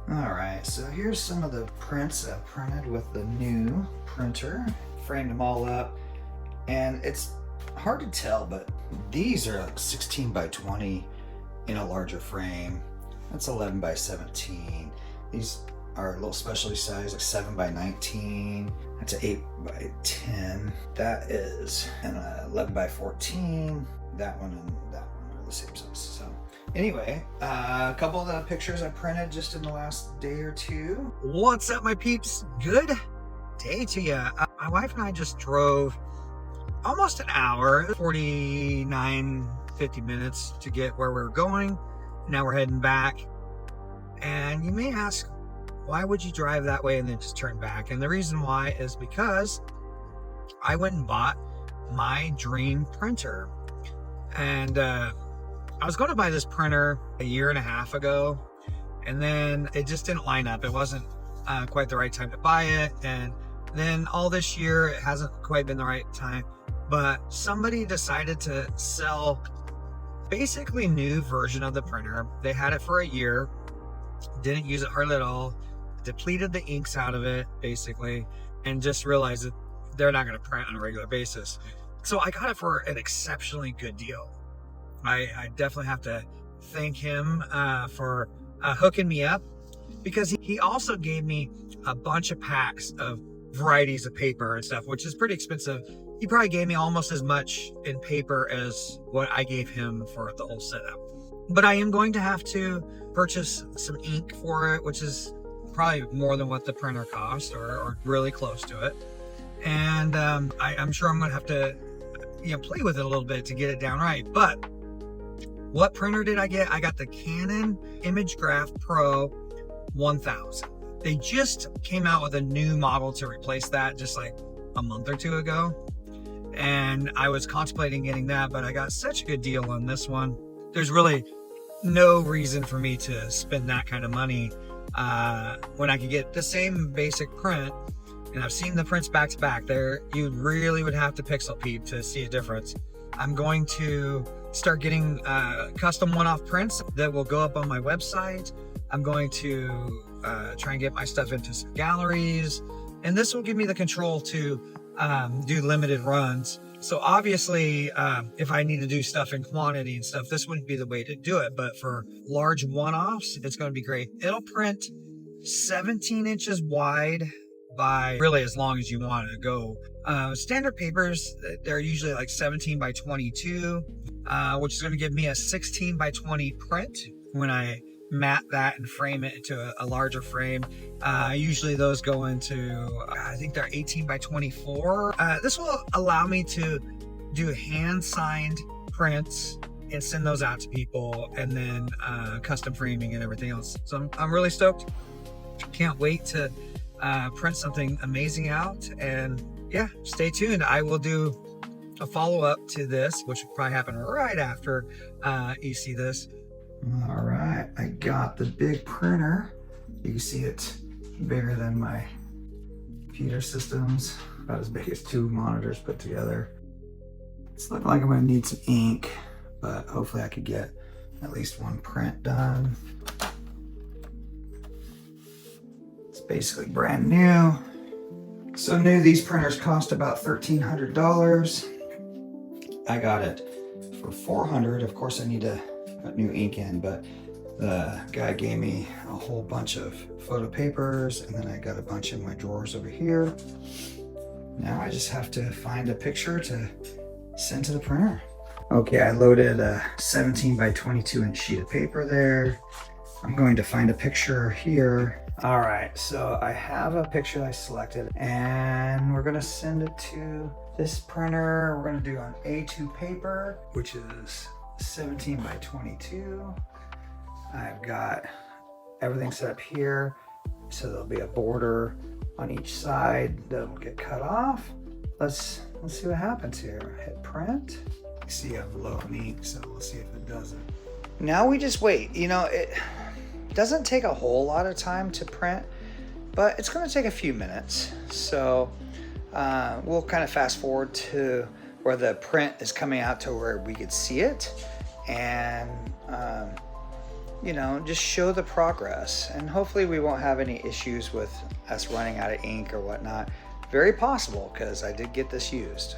All right, so here's some of the prints I printed with the new printer. Framed them all up, and it's hard to tell, but these are like 16 by 20 in a larger frame. That's 11 by 17. These are a little specialty size, like 7 by 19. That's an 8 by 10. That is an 11 by 14. That one and that one are the same size. So anyway, a couple of the pictures I printed just in the last day or two. What's up, my peeps? Good day to you. My wife and I just drove almost an hour, 49, 50 minutes to get where we're going. Now we're heading back. And you may ask, why would you drive that way and then just turn back? And the reason why is because I went and bought my dream printer. And I was going to buy this printer a year and a half ago, and then it just didn't line up. It wasn't quite the right time to buy it. And then all this year, it hasn't quite been the right time. But somebody decided to sell basically new version of the printer. They had it for a year, didn't use it hardly at all, depleted the inks out of it basically, and just realized that they're not going to print on a regular basis. So I got it for an exceptionally good deal. I definitely have to thank him for hooking me up, because he also gave me a bunch of packs of varieties of paper and stuff, which is pretty expensive. He probably gave me almost as much in paper as what I gave him for the whole setup. But I am going to have to purchase some ink for it, which is probably more than what the printer cost, or really close to it. And I'm sure I'm going to have to play with it a little bit to get it down right. But what printer did I get? I got the Canon ImagePROGRAF PRO-1000. They just came out with a new model to replace that just like a month or two ago. And I was contemplating getting that, but I got such a good deal on this one. There's really no reason for me to spend that kind of money when I could get the same basic print. And I've seen the prints back to back. There, you really would have to pixel peep to see a difference. I'm going to start getting custom one-off prints that will go up on my website. I'm going to try and get my stuff into some galleries, and this will give me the control to do limited runs. So obviously, if I need to do stuff in quantity and stuff, this wouldn't be the way to do it. But for large one-offs, it's going to be great. It'll print 17 inches wide by really as long as you want to go. Standard papers, they're usually like 17 by 22, which is going to give me a 16 by 20 print when I mat that and frame it into a larger frame. Usually those go into, I think they're 18 by 24. This will allow me to do hand signed prints and send those out to people, and then custom framing and everything else. So I'm really stoked. Can't wait to print something amazing out. And yeah, stay tuned. I will do a follow-up to this, which will probably happen right after you see this. All right, I got the big printer. You can see it's bigger than my computer systems, about as big as 2 monitors put together. It's looking like I'm gonna need some ink, but hopefully I could get at least one print done. It's basically brand new. So new, these printers cost about $1,300. I got it for $400. Of course I need to put new ink in, but the guy gave me a whole bunch of photo papers, and then I got a bunch in my drawers over here. Now I just have to find a picture to send to the printer. Okay, I loaded a 17 by 22 inch sheet of paper there. I'm going to find a picture here. All right, so I have a picture I selected, and we're gonna send it to this printer. We're gonna do on A2 paper, which is 17 by 22. I've got everything set up here, so there'll be a border on each side that'll get cut off. Let's see what happens here. Hit print. You see I'm low on ink, so we'll see if it does it. Now we just wait. You know, it doesn't take a whole lot of time to print, but it's going to take a few minutes. So we'll kind of fast forward to where the print is coming out to where we could see it, and you know, just show the progress, and hopefully we won't have any issues with us running out of ink or whatnot. Very possible, because I did get this used.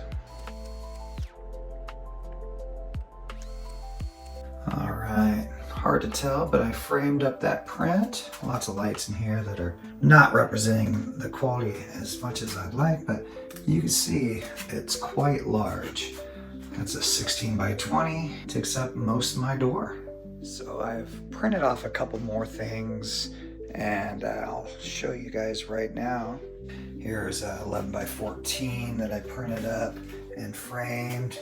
All right, hard to tell, but I framed up that print. Lots of lights in here that are not representing the quality as much as I'd like, but you can see it's quite large. That's a 16 by 20, takes up most of my door. So I've printed off a couple more things, and I'll show you guys right now. Here's a 11 by 14 that I printed up and framed.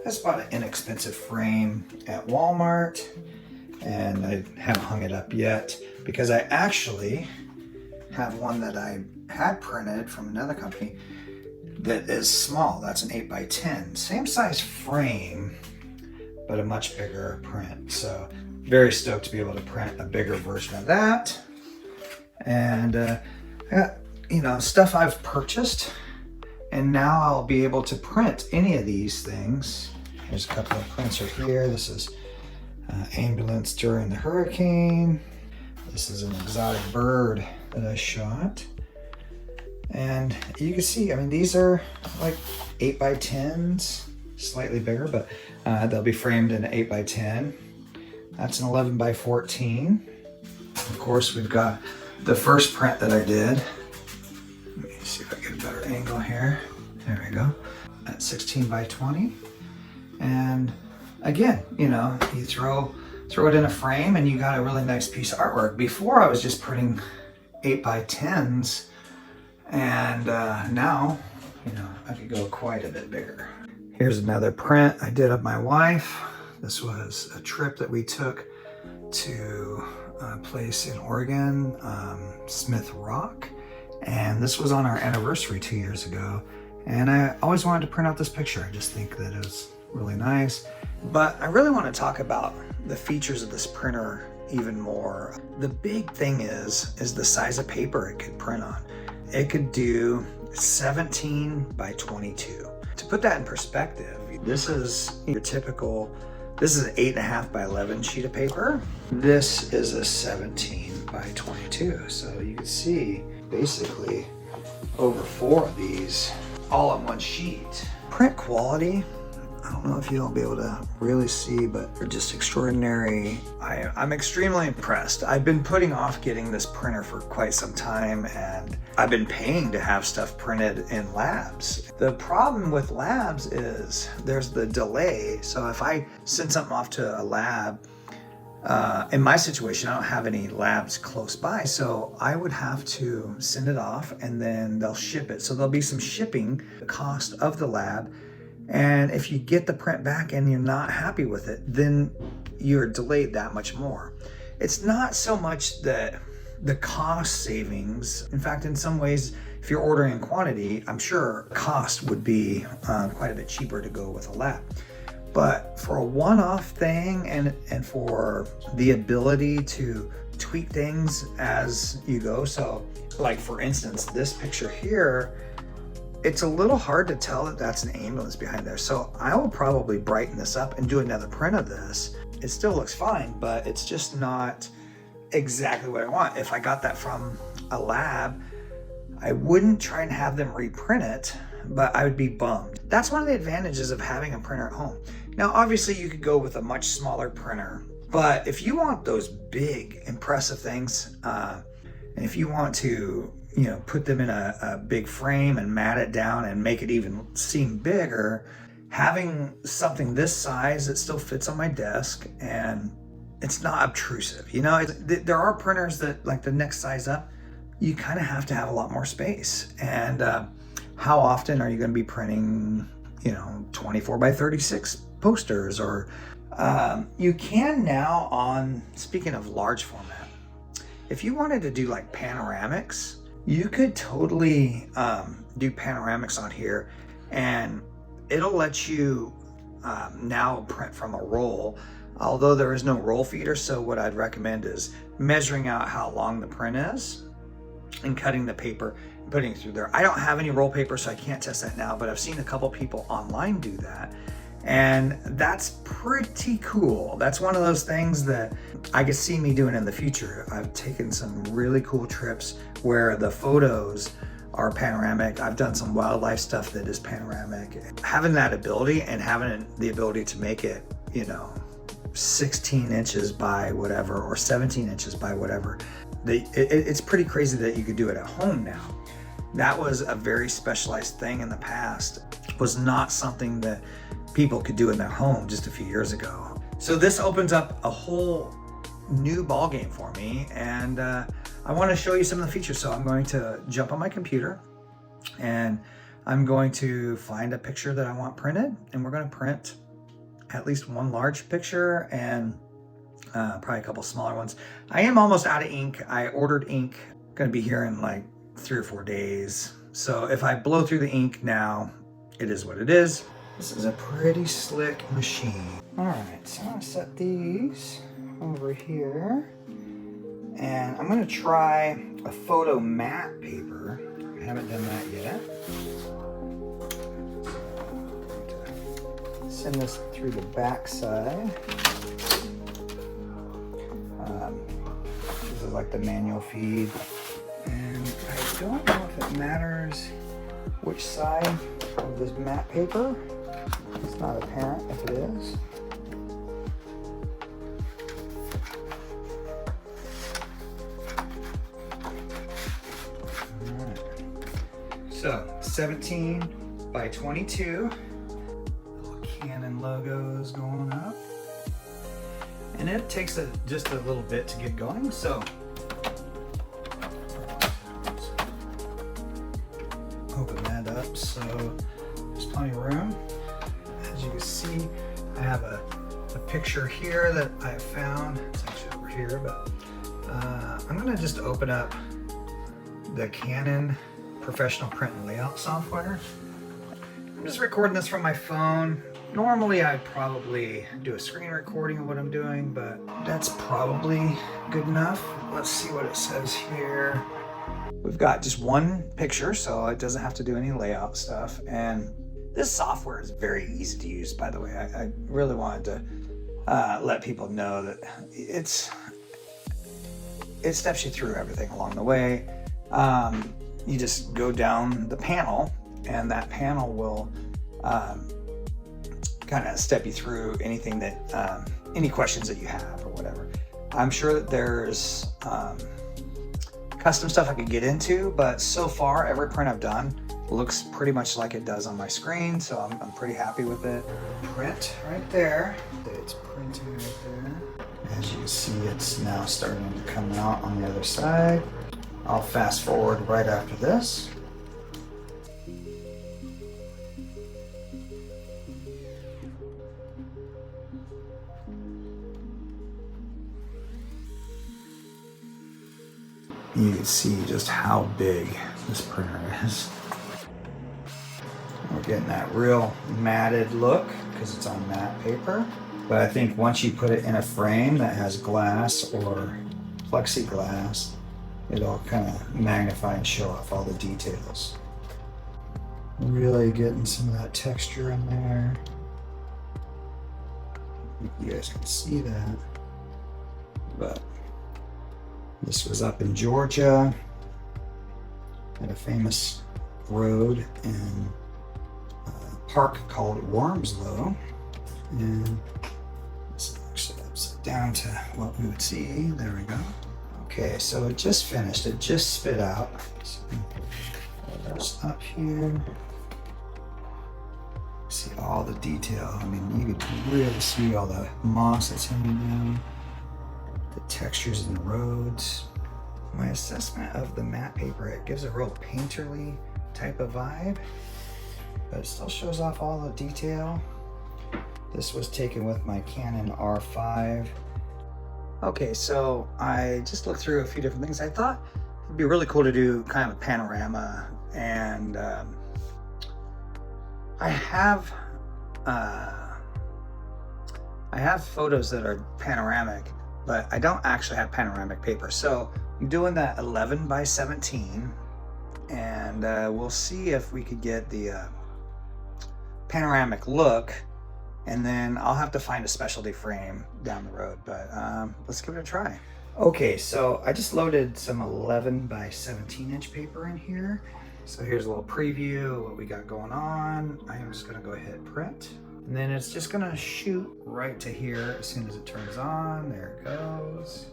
That's about an inexpensive frame at Walmart, and I haven't hung it up yet because I actually have one that I had printed from another company that is small. That's an 8 by 10, same size frame, but a much bigger print. So very stoked to be able to print a bigger version of that. And I got, you know, stuff I've purchased, and now I'll be able to print any of these things. There's a couple of prints right here. This is ambulance during the hurricane. This is an exotic bird that I shot. And you can see, I mean, these are like 8 by 10s, slightly bigger, but they'll be framed in an 8 by 10. That's an 11 by 14. Of course, we've got the first print that I did. Let me see if I get a better angle here. There we go. At 16 by 20. And again, you know, you throw it in a frame and you got a really nice piece of artwork. Before I was just printing 8 by 10s, and now, you know, I could go quite a bit bigger. Here's another print I did of my wife. This was a trip that we took to a place in Oregon, Smith Rock, and this was on our anniversary 2 years ago. And I always wanted to print out this picture. I just think that it was really nice. But I really want to talk about the features of this printer even more. The big thing is the size of paper it could print on. It could do 17 by 22. To put that in perspective, this is your typical, this is an 8.5 by 11 sheet of paper. This is a 17 by 22. So you can see basically over 4 of these all on one sheet. Print quality, I don't know if you'll be able to really see, but they're just extraordinary. I'm extremely impressed. I've been putting off getting this printer for quite some time, and I've been paying to have stuff printed in labs. The problem with labs is there's the delay. So if I send something off to a lab, in my situation, I don't have any labs close by, so I would have to send it off and then they'll ship it. So there'll be some shipping cost of the lab. And if you get the print back and you're not happy with it, then you're delayed that much more. It's not so much that the cost savings. In fact, in some ways, if you're ordering in quantity, I'm sure cost would be quite a bit cheaper to go with a lab. But for a one-off thing and for the ability to tweak things as you go. So like for instance, this picture here, it's a little hard to tell that that's an ambulance behind there. So I will probably brighten this up and do another print of this. It still looks fine, but it's just not exactly what I want. If I got that from a lab, I wouldn't try and have them reprint it, but I would be bummed. That's one of the advantages of having a printer at home. Now, obviously you could go with a much smaller printer, but if you want those big, impressive things, and if you want to, you know, put them in a big frame and mat it down and make it even seem bigger, having something this size that still fits on my desk and it's not obtrusive. You know, there are printers that, like the next size up, you kind of have to have a lot more space. And how often are you going to be printing, you know, 24 by 36 posters? Or you can now on, speaking of large format, if you wanted to do like panoramics, you could totally do panoramics on here, and it'll let you now print from a roll, although there is no roll feeder. So what I'd recommend is measuring out how long the print is and cutting the paper and putting it through there. I don't have any roll paper, so I can't test that now, but I've seen a couple people online do that. And that's pretty cool. That's one of those things that I could see me doing in the future. I've taken some really cool trips where the photos are panoramic. I've done some wildlife stuff that is panoramic. Having that ability and having the ability to make it, you know, 16 inches by whatever, or 17 inches by whatever, it's pretty crazy that you could do it at home now. That was a very specialized thing in the past. It was not something that people could do in their home just a few years ago. So this opens up a whole new ball game for me, and I want to show you some of the features. So I'm going to jump on my computer and I'm going to find a picture that I want printed, and we're going to print at least one large picture and probably a couple smaller ones. I am almost out of ink. I ordered ink, going to be here in like 3 or 4 days. So if I blow through the ink now, it is what it is. This is a pretty slick machine. All right, so I'm gonna set these over here, and I'm gonna try a photo matte paper. I haven't done that yet. Send this through the back side. This is like the manual feed. And I don't know if it matters which side of this matte paper. It's not apparent if it is. All right. So 17 by 22. Little Canon logos going up. And it takes just a little bit to get going. So open that up, so there's plenty of room. As you can see, I have a picture here that I found. It's actually over here, but I'm gonna just open up the Canon professional print and layout software. I'm just recording this from my phone. Normally I'd probably do a screen recording of what I'm doing, but that's probably good enough. Let's see what it says here. We've got just one picture, so it doesn't have to do any layout stuff. And this software is very easy to use, by the way. I really wanted to let people know that it steps you through everything along the way. You just go down the panel, and that panel will kind of step you through anything that, any questions that you have or whatever. I'm sure that there's custom stuff I could get into, but so far every print I've done looks pretty much like it does on my screen, so I'm pretty happy with it. Print right there. It's printing right there. As you can see, it's now starting to come out on the other side. I'll fast forward right after this. You can see just how big this printer is. We're getting that real matted look because it's on matte paper. But I think once you put it in a frame that has glass or plexiglass, it'll kind of magnify and show off all the details. Really getting some of that texture in there. You guys can see that. But this was up in Georgia at a famous road in a park called Wormslow. And this actually upside down to what we would see. There we go. Okay, so it just finished. It just spit out. So there's up here. See all the detail. I mean, you can really see all the moss that's hanging down. The textures in the roads. My assessment of the matte paper, it gives a real painterly type of vibe, but it still shows off all the detail. This was taken with my Canon R5. Okay, so I just looked through a few different things. I thought it'd be really cool to do kind of a panorama, and I have photos that are panoramic, but I don't actually have panoramic paper. So I'm doing that 11 by 17, and we'll see if we could get the panoramic look and then I'll have to find a specialty frame down the road, but let's give it a try. Okay, so I just loaded some 11 by 17 inch paper in here. So here's a little preview of what we got going on. I am just gonna go ahead and print. And then it's just gonna shoot right to here as soon as it turns on. There it goes.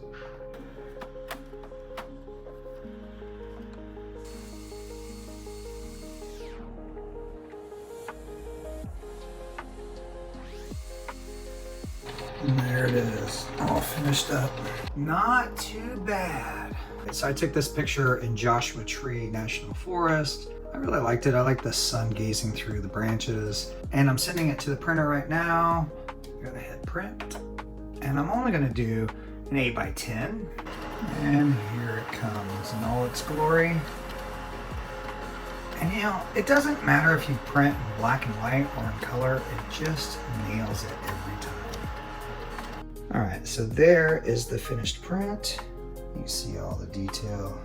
And there it is, all finished up. Not too bad. So I took this picture in Joshua Tree National Forest. I really liked it. I like the sun gazing through the branches. And I'm sending it to the printer right now. I'm gonna hit print. And I'm only gonna do an 8 by 10. And here it comes in all its glory. And you know, it doesn't matter if you print in black and white or in color, it just nails it every time. All right, so there is the finished print. You see all the detail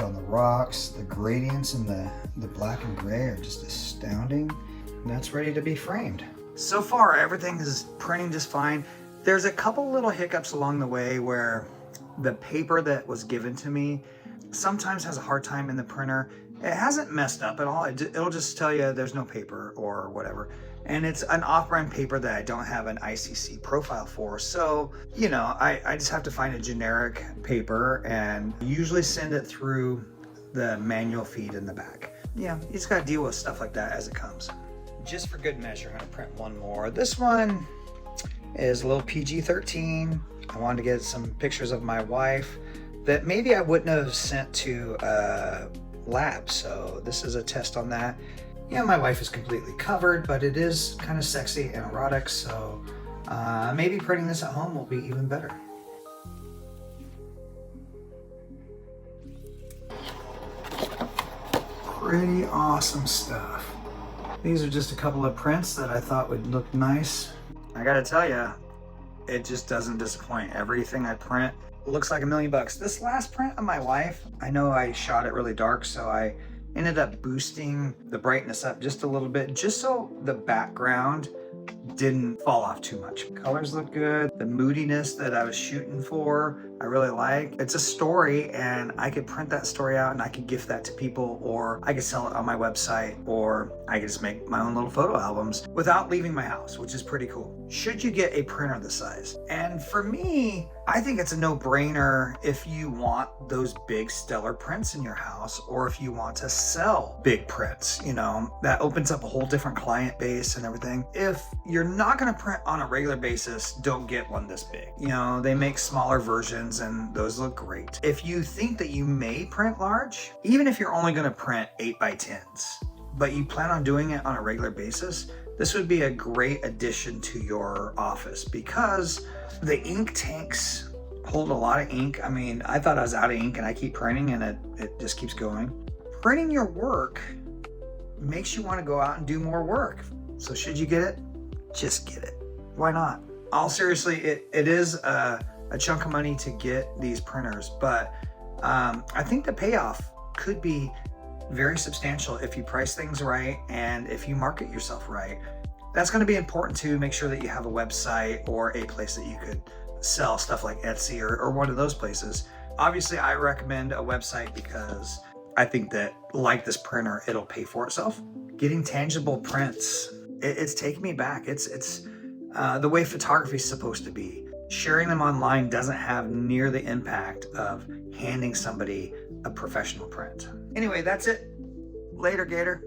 in the rocks, the gradients in the black and gray are just astounding. And that's ready to be framed. So far, everything is printing just fine. There's a couple little hiccups along the way where the paper that was given to me sometimes has a hard time in the printer. It hasn't messed up at all. It'll just tell you there's no paper or whatever. And it's an off-brand paper that I don't have an ICC profile for. So, you know, I just have to find a generic paper and usually send it through the manual feed in the back. Yeah, you just gotta deal with stuff like that as it comes. Just for good measure, I'm gonna print one more. This one is a little PG-13. I wanted to get some pictures of my wife that maybe I wouldn't have sent to lab, so this is a test on that. Yeah, my wife is completely covered, but it is kind of sexy and erotic, so maybe printing this at home will be even better. Pretty awesome stuff. These are just a couple of prints that I thought would look nice. I gotta tell you, it just doesn't disappoint. Everything I print looks like $1,000,000. This last print of my wife, I know I shot it really dark, so I ended up boosting the brightness up just a little bit, just so the background didn't fall off too much. Colors look good. The moodiness that I was shooting for, I really like. It's a story, and I could print that story out and I could gift that to people, or I could sell it on my website, or I could just make my own little photo albums without leaving my house, which is pretty cool. Should you get a printer this size? And for me, I think it's a no-brainer if you want those big stellar prints in your house, or if you want to sell big prints. You know, that opens up a whole different client base and everything. If you're not going to print on a regular basis, don't get one this big. You know, they make smaller versions and those look great. If you think that you may print large, even if you're only going to print 8 by 10s, but you plan on doing it on a regular basis, this would be a great addition to your office because the ink tanks hold a lot of ink. I mean, I thought I was out of ink and I keep printing and it just keeps going. Printing your work makes you want to go out and do more work. So should you get it? Just get it. Why not? All seriously, it is a chunk of money to get these printers, but I think the payoff could be very substantial if you price things right and if you market yourself right. That's going to be important to make sure that you have a website or a place that you could sell stuff like Etsy or one of those places. Obviously, I recommend a website because I think that, like this printer, it'll pay for itself. Getting tangible prints, it's taking me back. It's the way photography is supposed to be. Sharing them online doesn't have near the impact of handing somebody a professional print. Anyway, that's it. Later, Gator.